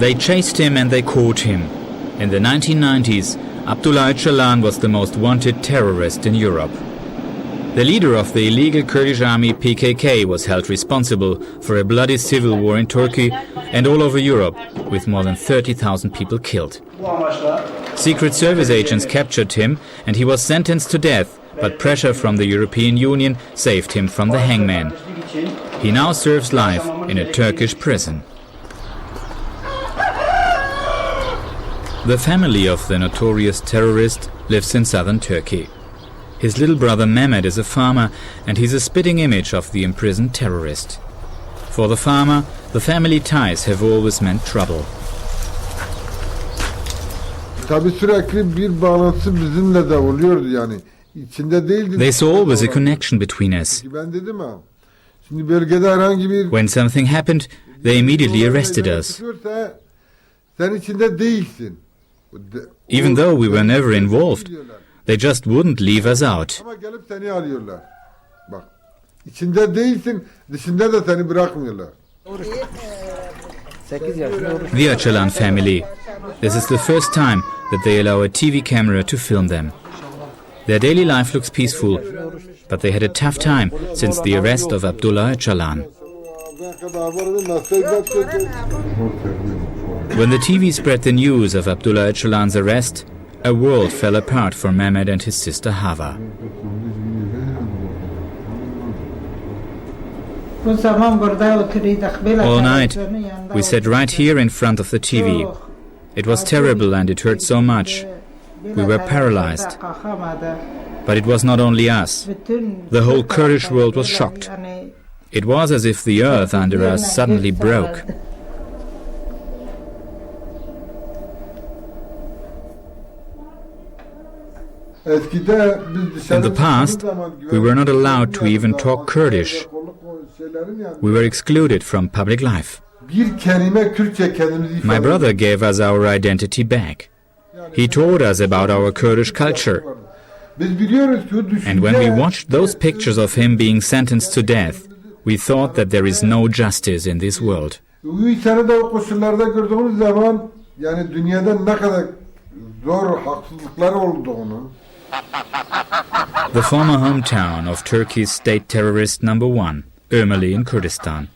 They chased him and they caught him. In the 1990s, Abdullah Öcalan was the most wanted terrorist in Europe. The leader of the illegal Kurdish army PKK was held responsible for a bloody civil war in Turkey and all over Europe, with more than 30,000 people killed. Secret service agents captured him and he was sentenced to death, but pressure from the European Union saved him from the hangman. He now serves life in a Turkish prison. The family of the notorious terrorist lives in southern Turkey. His little brother Mehmet is a farmer and he's a spitting image of the imprisoned terrorist. For the farmer, the family ties have always meant trouble. There's always a connection between us. When something happened, they immediately arrested us. Even though we were never involved, they just wouldn't leave us out. The Öcalan family. This is the first time that they allow a TV camera to film them. Their daily life looks peaceful, but they had a tough time since the arrest of Abdullah Öcalan. When the TV spread the news of Abdullah Öcalan's arrest, a world fell apart for Mehmet and his sister Hava. All night, we sat right here in front of the TV. It was terrible and it hurt so much. We were paralyzed. But it was not only us. The whole Kurdish world was shocked. It was as if the earth under us suddenly broke. In the past, we were not allowed to even talk Kurdish. We were excluded from public life. My brother gave us our identity back. He taught us about our Kurdish culture. And when we watched those pictures of him being sentenced to death, we thought that there is no justice in this world. The former hometown of Turkey's state terrorist number one, Ömerli in Kurdistan.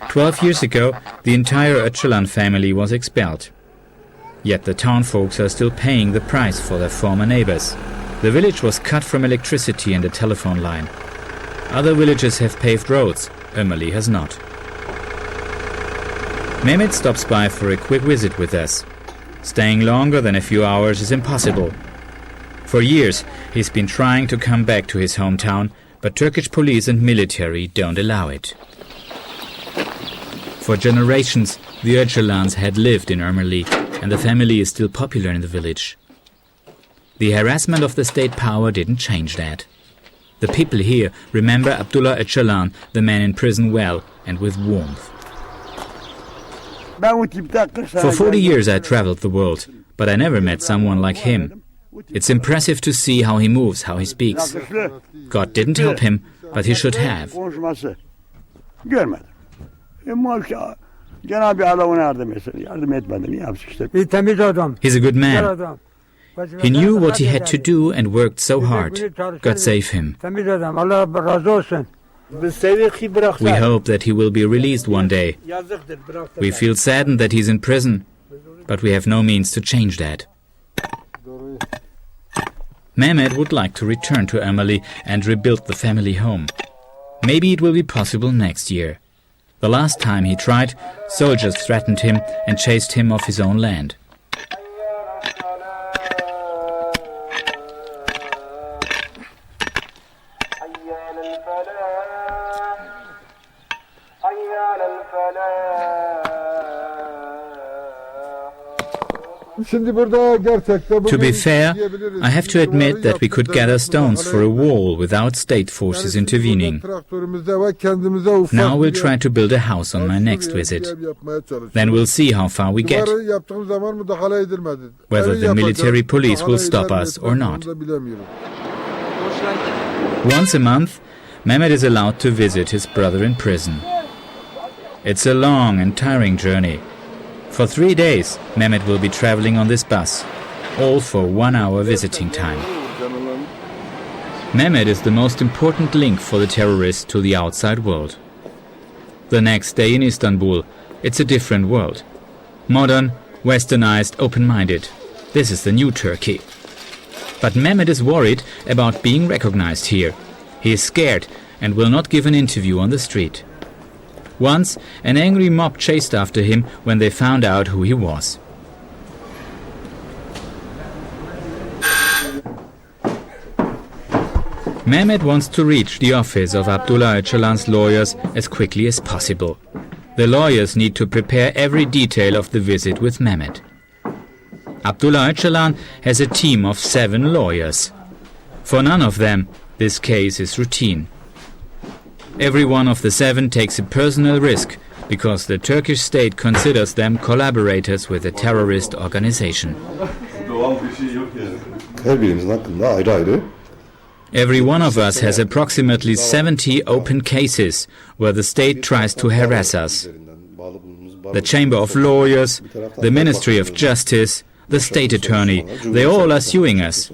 12 years ago, the entire Öcalan family was expelled. Yet the town folks are still paying the price for their former neighbors. The village was cut from electricity and a telephone line. Other villages have paved roads, Ömerli has not. Mehmet stops by for a quick visit with us. Staying longer than a few hours is impossible. For years, he's been trying to come back to his hometown, but Turkish police and military don't allow it. For generations, the Öcalans had lived in Ömerli, and the family is still popular in the village. The harassment of the state power didn't change that. The people here remember Abdullah Öcalan, the man in prison, well and with warmth. For 40 years I traveled the world, but I never met someone like him. It's impressive to see how he moves, how he speaks. God didn't help him, but he should have. He's a good man. He knew what he had to do and worked so hard. God save him. We hope that he will be released one day. We feel saddened that he's in prison, but we have no means to change that. Mehmet would like to return to Ömerli and rebuild the family home. Maybe it will be possible next year. The last time he tried, soldiers threatened him and chased him off his own land. To be fair, I have to admit that we could gather stones for a wall without state forces intervening. Now we'll try to build a house on my next visit. Then we'll see how far we get, whether the military police will stop us or not. Once a month, Mehmet is allowed to visit his brother in prison. It's a long and tiring journey. For 3 days, Mehmet will be traveling on this bus, all for 1 hour visiting time. Mehmet is the most important link for the terrorists to the outside world. The next day in Istanbul, it's a different world. Modern, westernized, open-minded. This is the new Turkey. But Mehmet is worried about being recognized here. He is scared and will not give an interview on the street. Once, an angry mob chased after him when they found out who he was. Mehmet wants to reach the office of Abdullah Öcalan's lawyers as quickly as possible. The lawyers need to prepare every detail of the visit with Mehmet. Abdullah Öcalan has a team of 7 lawyers. For none of them, this case is routine. Every one of the 7 takes a personal risk because the Turkish state considers them collaborators with a terrorist organization. Every one of us has approximately 70 open cases where the state tries to harass us. The Chamber of Lawyers, the Ministry of Justice, the State Attorney, they all are suing us.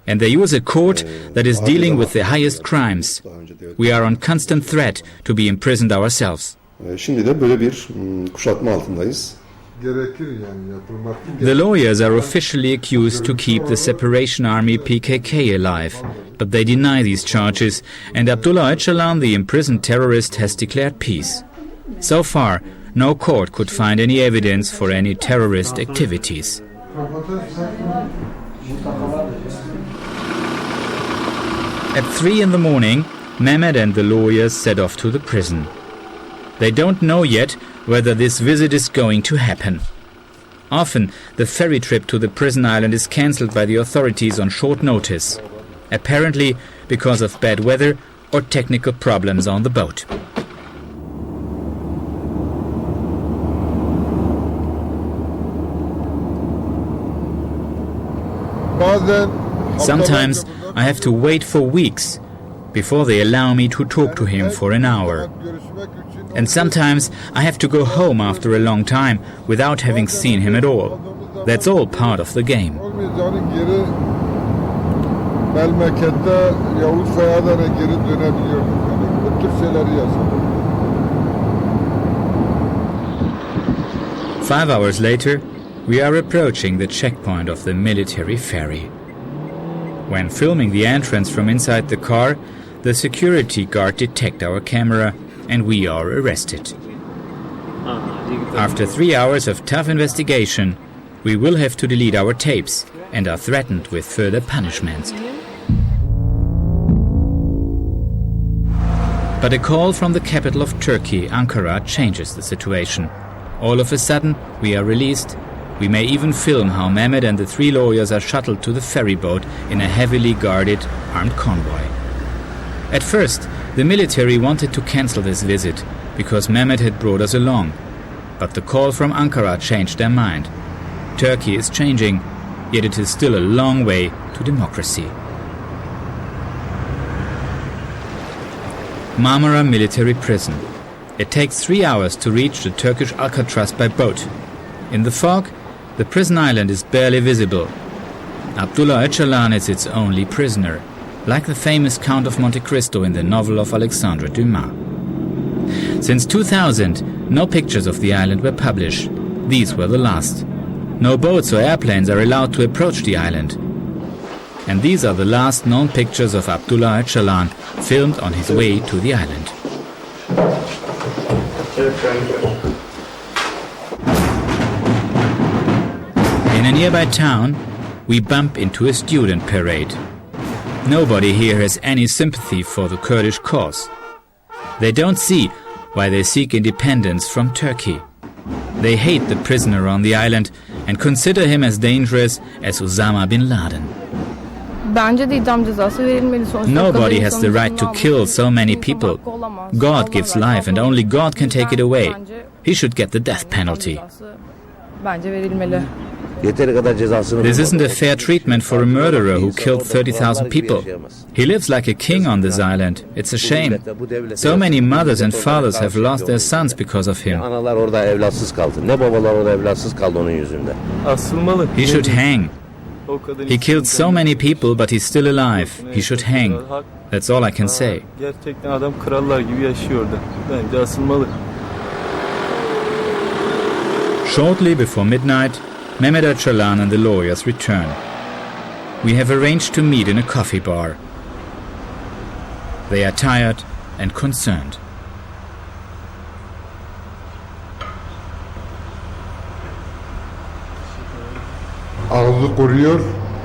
And they use a court that is dealing with the highest crimes. We are on constant threat to be imprisoned ourselves. The lawyers are officially accused to keep the separation army PKK alive, but they deny these charges, and Abdullah Öcalan, the imprisoned terrorist, has declared peace. So far, no court could find any evidence for any terrorist activities. At 3 in the morning, Mehmet and the lawyers set off to the prison. They don't know yet whether this visit is going to happen. Often, the ferry trip to the prison island is cancelled by the authorities on short notice, apparently because of bad weather or technical problems on the boat. Sometimes I have to wait for weeks before they allow me to talk to him for an hour. And sometimes I have to go home after a long time without having seen him at all. That's all part of the game. 5 hours later, we are approaching the checkpoint of the military ferry. When filming the entrance from inside the car, the security guard detects our camera and we are arrested. After 3 hours of tough investigation, we will have to delete our tapes and are threatened with further punishments. But a call from the capital of Turkey, Ankara, changes the situation. All of a sudden, we are released. We may even film how Mehmet and the 3 lawyers are shuttled to the ferry boat in a heavily guarded armed convoy. At first, the military wanted to cancel this visit because Mehmet had brought us along. But the call from Ankara changed their mind. Turkey is changing, yet it is still a long way to democracy. Marmara Military Prison. It takes 3 hours to reach the Turkish Alcatraz by boat. In the fog, the prison island is barely visible. Abdullah Öcalan is its only prisoner, like the famous Count of Monte Cristo in the novel of Alexandre Dumas. Since 2000, no pictures of the island were published. These were the last. No boats or airplanes are allowed to approach the island. And these are the last known pictures of Abdullah Öcalan, filmed on his way to the island. In a nearby town, we bump into a student parade. Nobody here has any sympathy for the Kurdish cause. They don't see why they seek independence from Turkey. They hate the prisoner on the island and consider him as dangerous as Osama bin Laden. Nobody has the right to kill so many people. God gives life and only God can take it away. He should get the death penalty. This isn't a fair treatment for a murderer who killed 30,000 people. He lives like a king on this island. It's a shame. So many mothers and fathers have lost their sons because of him. He should hang. He killed so many people, but he's still alive. He should hang. That's all I can say. Shortly before midnight, Mehmet Öcalan and the lawyers return. We have arranged to meet in a coffee bar. They are tired and concerned.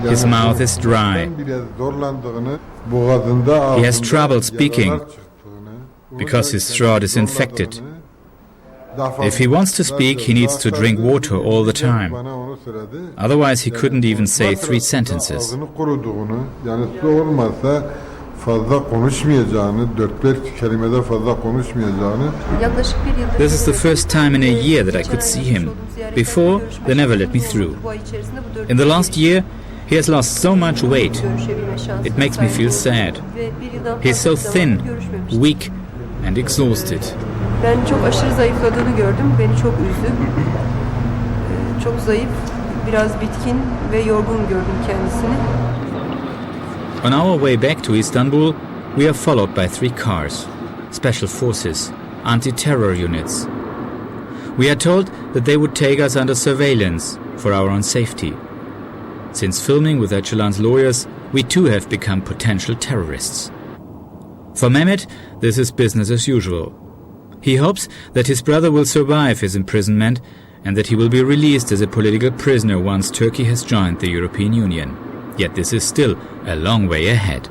His mouth is dry. He has trouble speaking because his throat is infected. If he wants to speak, he needs to drink water all the time. Otherwise, he couldn't even say 3 sentences. This is the first time in a year that I could see him. Before, they never let me through. In the last year, he has lost so much weight. It makes me feel sad. He is so thin, weak and exhausted. Ben çok aşırı zayıfladığını gördüm. Beni çok üzdü. Çok zayıf, biraz bitkin ve yorgun gördüm kendisini. On our way back to Istanbul, we are followed by 3 cars, special forces, anti-terror units. We are told that they would take us under surveillance for our own safety. Since filming with Öcalan's lawyers, we too have become potential terrorists. For Mehmet, this is business as usual. He hopes that his brother will survive his imprisonment and that he will be released as a political prisoner once Turkey has joined the European Union. Yet this is still a long way ahead.